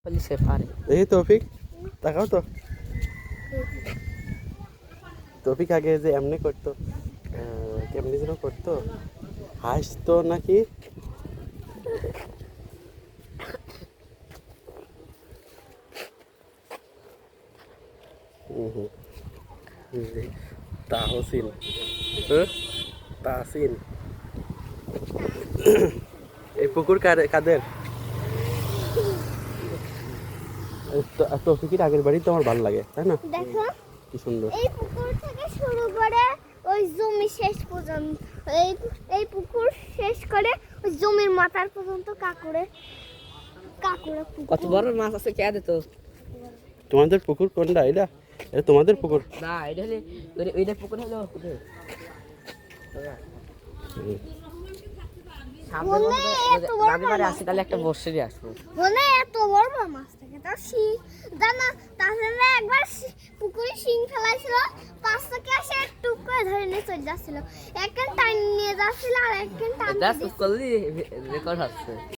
সে পারে। দেখি তৌফিক, তাকাও তো। তৌফিক আগে যে এমনি করতো, কেমনি যেন করতো, হাসতো নাকি? তাহসিন, তাহসিন। এই পুকুর কাদের? তৌফিকের আগের বাড়ি তো আমার ভালো লাগে, তাই না? দেখো কি সুন্দর। এই পুকুর থেকে শুরু করে ওই জমি শেষ পর্যন্ত, এই পুকুর শেষ করে ওই জমির মাথার পর্যন্ত কাকুরে পুকুর। কত বড় মাছ আছে কে দিত? তোমাদের পুকুর কোনটা? এটা এটা তোমাদের পুকুর? না, এটা হলে ওইটা পুকুর হলো পুকুর। সামনে আসি, তাহলে একটা বসে দিয়ে আসবো। মনে এত বড় বড় মাছ থাকে, তার জানা তাহলে একবার পুকুরে শিং ফেলাইছিল, পাঁচ থেকে এসে টুক করে ধরে নিয়ে চলে যাচ্ছিল, একখান টান নিয়ে যাচ্ছিল আর একখান টান করলি রেকর্ড হচ্ছে।